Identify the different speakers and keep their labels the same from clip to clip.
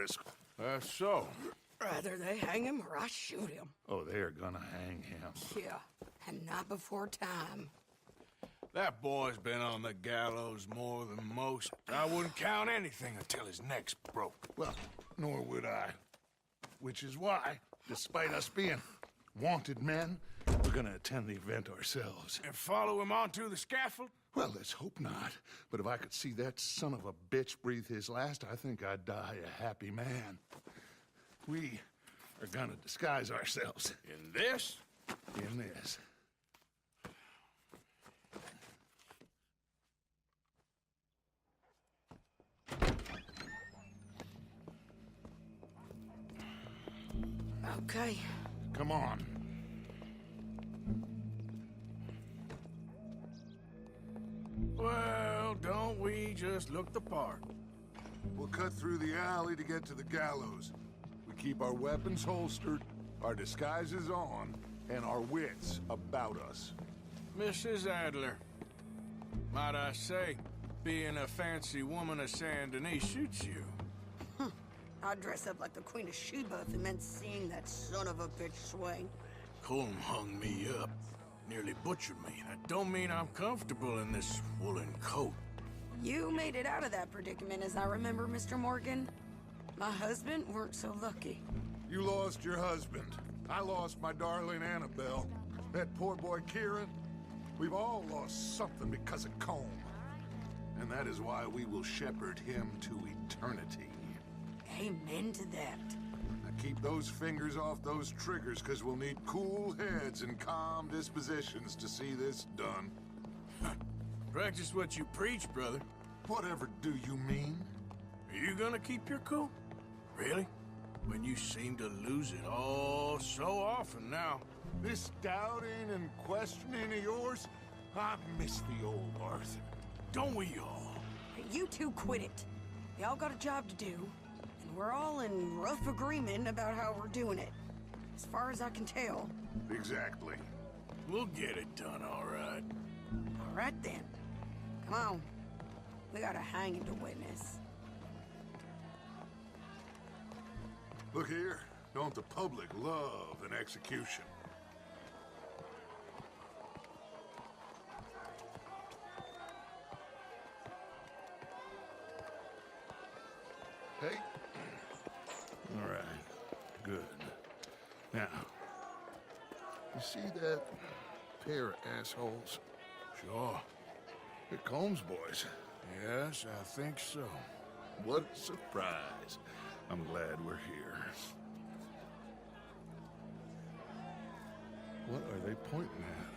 Speaker 1: O'Driscoll.
Speaker 2: That's so.
Speaker 3: Rather they hang him or I shoot him.
Speaker 1: Oh, they're gonna hang him.
Speaker 3: Yeah, and not before time.
Speaker 2: That boy's been on the gallows more than most. I wouldn't count anything until his neck's broke.
Speaker 1: Well, nor would I. Which is why, despite us being wanted men, we're gonna attend the event ourselves.
Speaker 2: And follow him onto the scaffold?
Speaker 1: Well, let's hope not. But if I could see that son of a bitch breathe his last, I think I'd die a happy man. We are gonna disguise ourselves.
Speaker 2: In this?
Speaker 1: In this.
Speaker 3: Okay.
Speaker 1: Come on.
Speaker 2: Well, don't we just look the part?
Speaker 4: We'll cut through the alley to get to the gallows. We keep our weapons holstered, our disguises on, and our wits about us.
Speaker 2: Mrs. Adler, might I say, being a fancy woman of Saint Denis suits you.
Speaker 3: I'd dress up like the Queen of Sheba if it meant seeing that son of a bitch swing.
Speaker 2: Colm hung me up, nearly butchered me. That don't mean I'm comfortable in this woolen coat.
Speaker 3: You made it out of that predicament, as I remember, Mr. Morgan. My husband weren't so lucky.
Speaker 4: You lost your husband. I lost my darling Annabelle. That poor boy Kieran. We've all lost something because of Colm. And that is why we will shepherd him to eternity.
Speaker 3: Amen to that.
Speaker 4: Now keep those fingers off those triggers, because we'll need cool heads and calm dispositions to see this done.
Speaker 2: Practice what you preach, brother.
Speaker 4: Whatever do you mean?
Speaker 2: Are you gonna keep your cool? Really? When you seem to lose it all so often now.
Speaker 4: This doubting and questioning of yours, I miss the old Arthur.
Speaker 2: Don't we all?
Speaker 3: You two quit it. Y'all got a job to do, and we're all in rough agreement about how we're doing it. As far as I can tell.
Speaker 4: Exactly.
Speaker 2: We'll get it done, all right.
Speaker 3: All right, then. Come on. We got a hanging to witness.
Speaker 4: Look here, don't the public love an execution?
Speaker 1: Hey. All right. Good. Now, you see that pair of assholes?
Speaker 2: Sure.
Speaker 1: They're Combs boys.
Speaker 2: Yes, I think so.
Speaker 1: What a surprise. I'm glad we're here. What are they pointing at?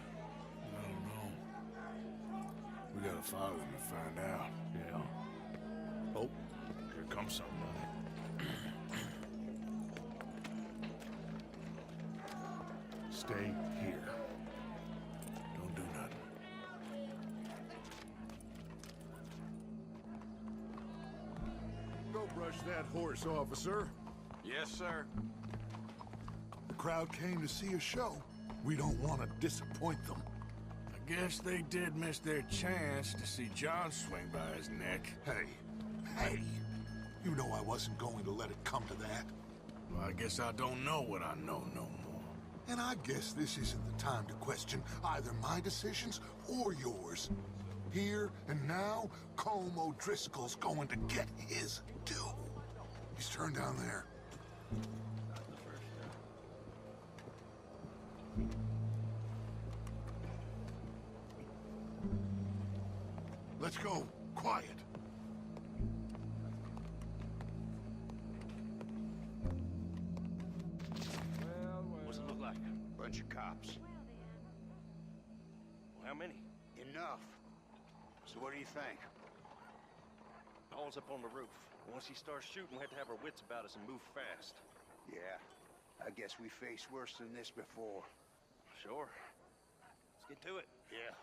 Speaker 2: I don't know. We gotta follow them and find out.
Speaker 1: Yeah. Oh, here comes somebody. Stay here.
Speaker 2: Don't do nothing.
Speaker 4: Go brush that horse, officer.
Speaker 5: Yes, sir.
Speaker 4: The crowd came to see a show. We don't want to disappoint them.
Speaker 2: I guess they did miss their chance to see John swing by his neck.
Speaker 4: Hey, you know I wasn't going to let it come to that.
Speaker 2: Well, I guess I don't know what I know no more.
Speaker 4: And I guess this isn't the time to question either my decisions or yours. Here and now, Colm O'Driscoll's going to get his due. He's turned down there. Let's go. Quiet.
Speaker 5: What's it look like?
Speaker 6: Bunch of cops.
Speaker 5: Well, how many?
Speaker 6: Enough. So what do you think?
Speaker 5: All's up on the roof. Once he starts shooting, we have to have our wits about us and move fast.
Speaker 6: Yeah, I guess we faced worse than this before.
Speaker 5: Sure. Let's get to it.
Speaker 6: Yeah.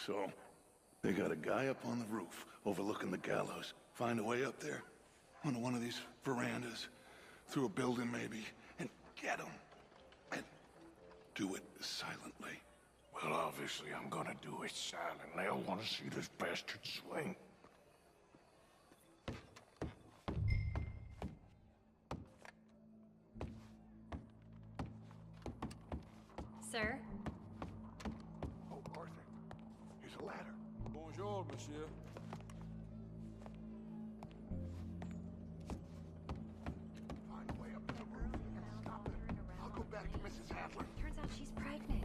Speaker 1: So, they got a guy up on the roof overlooking the gallows. Find a way up there, onto one of these verandas, through a building maybe, and get him. And do it silently.
Speaker 2: Well, obviously, I'm gonna do it silently. I want to see this bastard swing.
Speaker 7: monsieur.
Speaker 4: Find a way up to the roof and stop it. I'll go back to Mrs. Hadler.
Speaker 8: Turns out she's pregnant.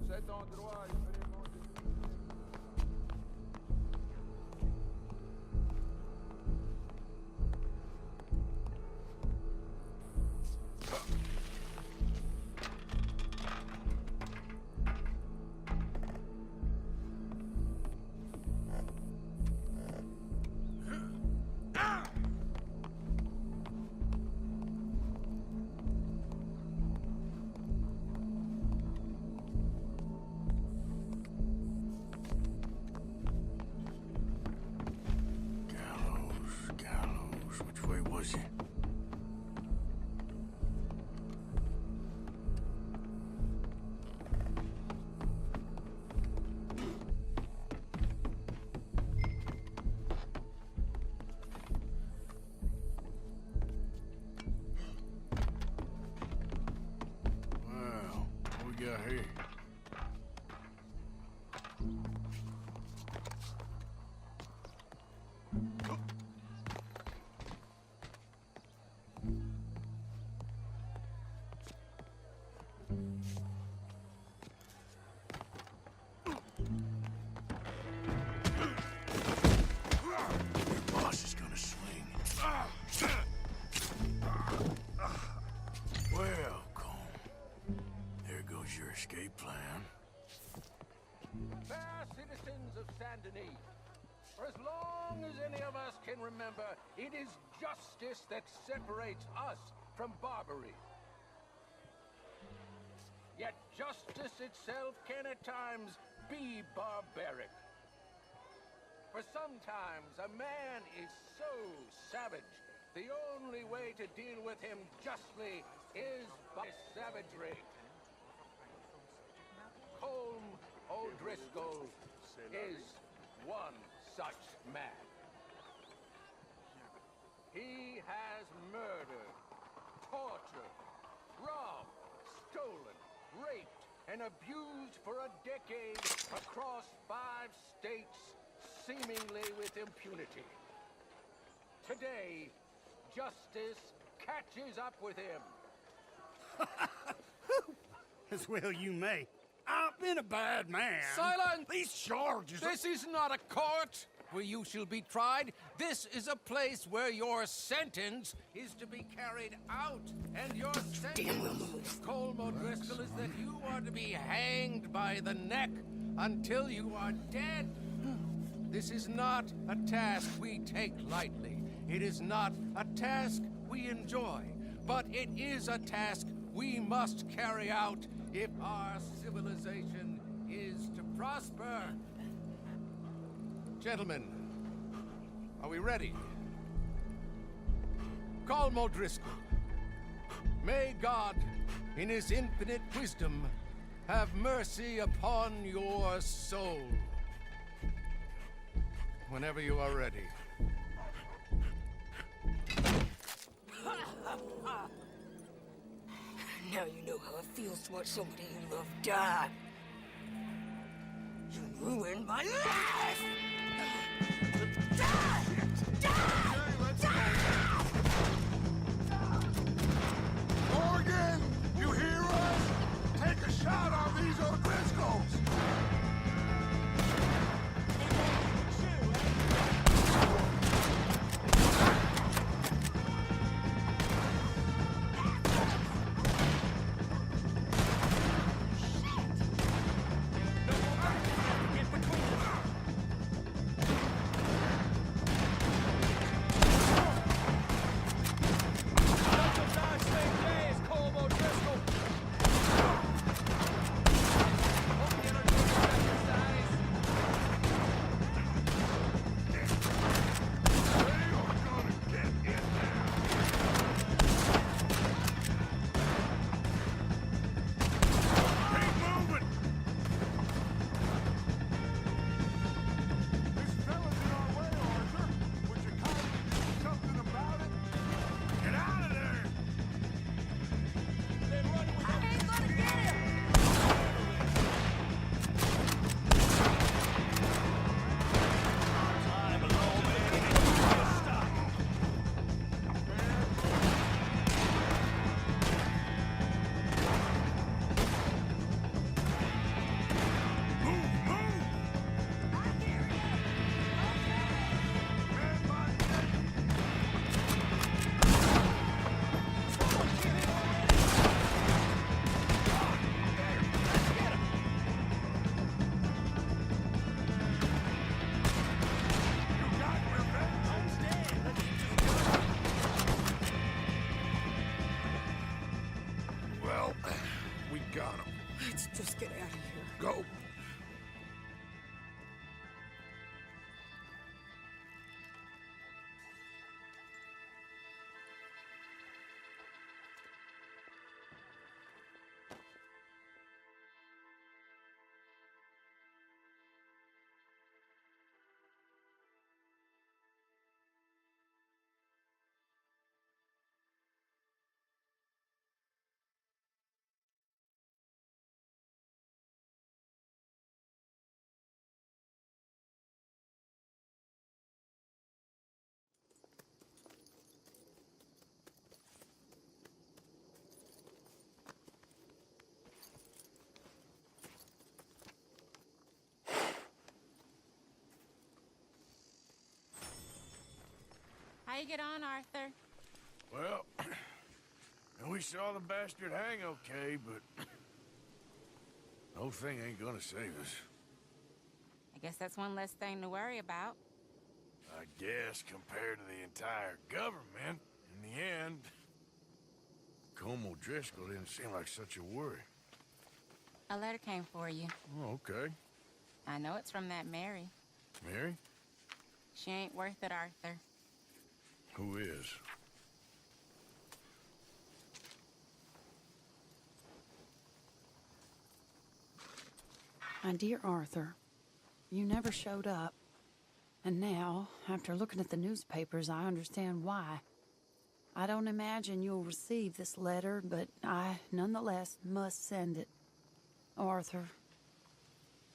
Speaker 7: C'est ton droit, il fallait manger.
Speaker 2: Gallows, which way was he? Well, what we got here? Your boss is gonna swing. Well, Colm, there goes your escape plan.
Speaker 9: Fair citizens of Saint Denis, for as long as any of us can remember, it is justice that separates us from barbary. Yet justice itself can at times be barbaric. For sometimes a man is so savage, the only way to deal with him justly is by savagery. Colm O'Driscoll is one such man. He has murdered, tortured, robbed, stolen, raped, and abused for a decade across 5 states, seemingly with impunity. Today, justice catches up with him.
Speaker 10: As well you may. I've been a bad man.
Speaker 9: Silence!
Speaker 10: These charges
Speaker 9: This is not a court where you shall be tried. This is a place where your sentence is to be carried out. And your sentence, Colm O'Driscoll, is that you are to be hanged by the neck until you are dead. This is not a task we take lightly. It is not a task we enjoy. But it is a task we must carry out if our civilization is to prosper. Gentlemen, are we ready? Colm O'Driscoll, may God, in his infinite wisdom, have mercy upon your soul. Whenever you are ready.
Speaker 3: Now you know how it feels to watch somebody you love die. You ruined my life! Die! Die! Die!
Speaker 4: Morgan, you hear us? Take a shot on these O'Driscolls!
Speaker 8: you get on, Arthur?
Speaker 2: Well, we saw the bastard hang okay, but the whole thing ain't gonna save us.
Speaker 8: I guess that's one less thing to worry about.
Speaker 2: I guess compared to the entire government, in the end, Colm O'Driscoll didn't seem like such a worry.
Speaker 8: A letter came for you.
Speaker 2: Oh, okay.
Speaker 8: I know it's from that Mary.
Speaker 2: Mary?
Speaker 8: She ain't worth it, Arthur.
Speaker 2: Who is?
Speaker 3: My dear Arthur, you never showed up. And now, after looking at the newspapers, I understand why. I don't imagine you'll receive this letter, but I, nonetheless, must send it. Arthur.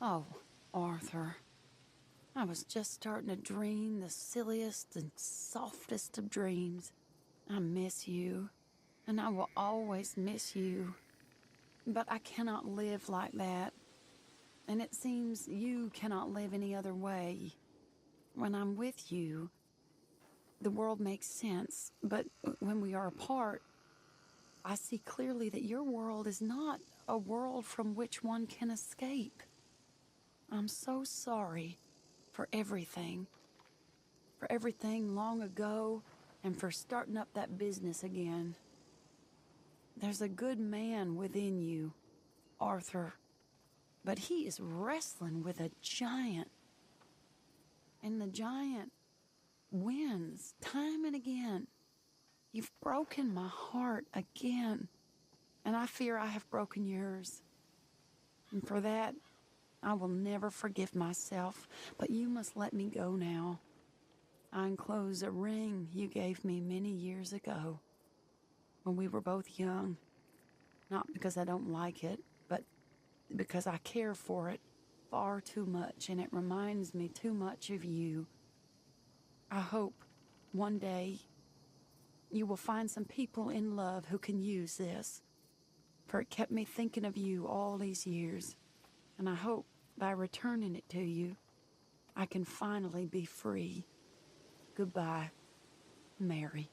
Speaker 3: Oh, Arthur. I was just starting to dream the silliest and softest of dreams. I miss you, and I will always miss you. But I cannot live like that. And it seems you cannot live any other way. When I'm with you, the world makes sense, but when we are apart, I see clearly that your world is not a world from which one can escape. I'm so sorry for everything long ago, and for starting up that business again. There's a good man within you, Arthur, but he is wrestling with a giant. And the giant wins time and again. You've broken my heart again, and I fear I have broken yours. And for that, I will never forgive myself, but you must let me go now. I enclose a ring you gave me many years ago, when we were both young. Not because I don't like it, but because I care for it far too much, and it reminds me too much of you. I hope one day you will find some people in love who can use this, for it kept me thinking of you all these years, and I hope by returning it to you, I can finally be free. Goodbye, Mary.